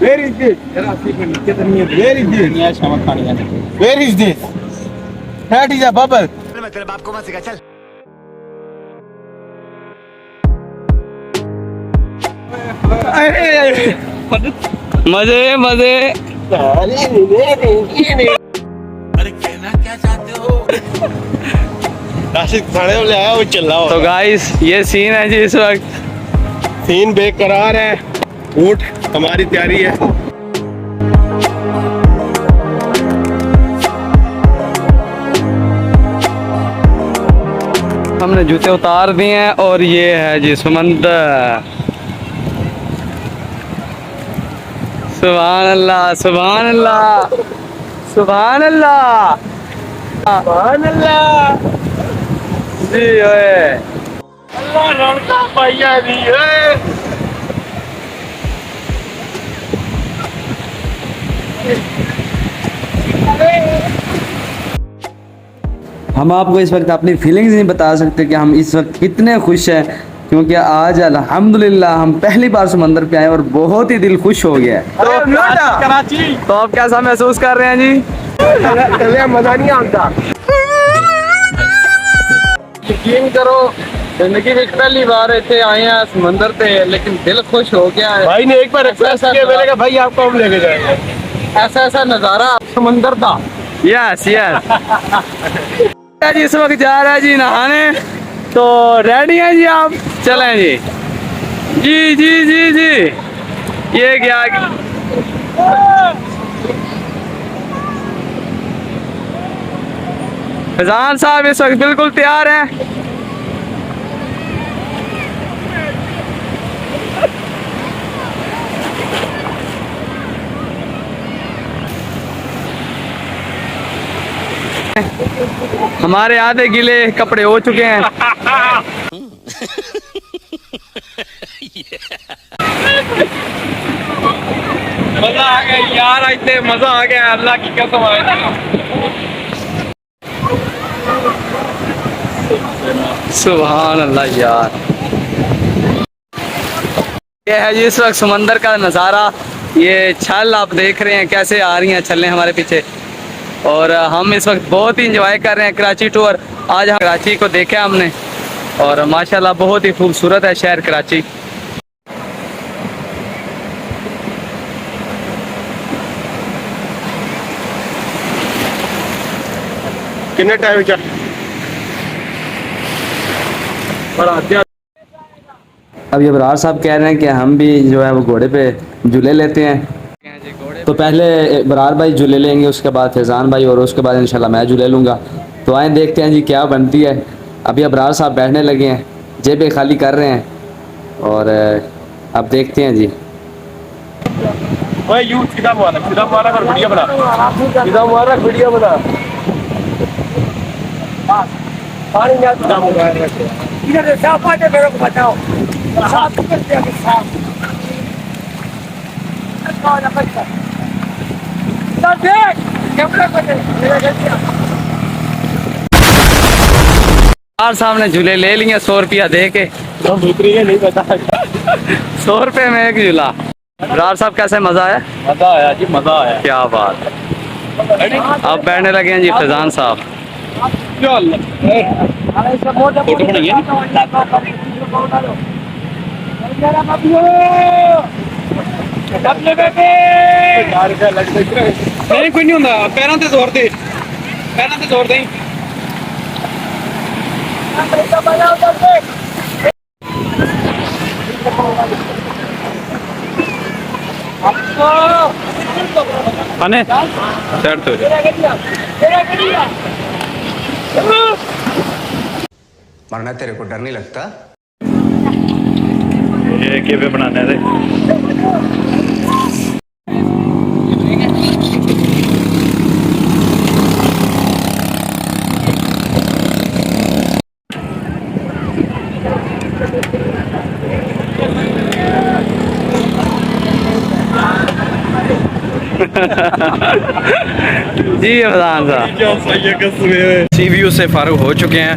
Where is this? Where is this? Where is this? That is a bubble. मैं तेरे बाप को मत सिखा चल मजे मजे। राशिद थाने वाले आया वो चिल्ला हो। तो गाइस ये सीन है जी इस वक्त। सीन बेकरार है। ऊँट हमारी तैयारी है। हमने जूते उतार दिए हैं और ये है जी समंदर। सुभान अल्लाह सुभान अल्लाह सुभान अल्लाह सुभान अल्लाह जी ओए अल्लाह रौनका पाइया दी है। हम आपको इस वक्त अपनी फीलिंग्स नहीं बता सकते कि हम इस वक्त कितने खुश हैं, क्योंकि आज अल्हम्दुलिल्लाह हम पहली बार समंदर पे आए और बहुत ही दिल खुश हो गया है। कराची तो आप कैसा महसूस कर रहे हैं जी? मजा नहीं आता। यकीन करो जिंदगी में पहली बार इतने आए हैं समंदर पे, लेकिन दिल खुश हो गया है। भाई ने एक बार रिक्वेस्ट किया, मैंने कहा भाई आपको हम लेके जाएंगे। ऐसा ऐसा नज़ारा समंदर का। यस यस जी इस वक्त जा रहा है जी नहाने। तो रेडी हैं जी आप? चलें जी जी जी जी जी। ये क्या फैजान साहब इस वक्त बिल्कुल तैयार हैं। हमारे आधे गीले कपड़े हो चुके हैं। मजा आ गया यार, इतने मजा आ गया अल्लाह की कसम। सुभान अल्लाह यार। ये है जी इस वक्त समंदर का नज़ारा। ये छल आप देख रहे हैं कैसे आ रही हैं छलें हमारे पीछे, और हम इस वक्त बहुत ही इंजॉय कर रहे हैं कराची टूर। आज हम कराची को देखा हमने और माशाल्लाह बहुत ही खूबसूरत है शहर कराची। कितने टाइम चल अब ये बरार साहब कह रहे हैं कि हम भी जो है वो घोड़े पे झूले लेते हैं। तो पहले बरार भाई झूले लेंगे, उसके बाद फैज़ान भाई, और उसके बाद इंशाल्लाह मैं झूले लूँगा। तो आए देखते हैं जी क्या बनती है। अभी अबरार साहब बैठने लगे हैं, जेबें खाली कर रहे हैं, और अब देखते हैं जी। ओए यू सीधा मारा कर वीडियो बना। सीधा मारा वीडियो बना। पानी में सीधा मोबाइल रख। इधर से साफ आते मेरे को बताओ। साफ करते हैं साफ। कौन है बच्चा? देख कैमरा को दे मेरा गलतियां। बरार साहब ने झूले ले लिए 100 रुपया दे के। तो भूतरी है नहीं पता। 100 रुपये में एक झूला। बरार साहब कैसे मज़ा आया? मजा आया जी, मजा आया। क्या बात। अब बैठने लगे हैं जी फैज़ान साहब। फोटो बनाइए। नहीं कोई नहीं होता। पैरों से जोर दे, पैरों से जोर दे। अने चढ़ तो मरना तेरे को डर नहीं लगता? ये के पे बनाने थे। जी फैज़ान साहब सी व्यू से फारूक हो चुके हैं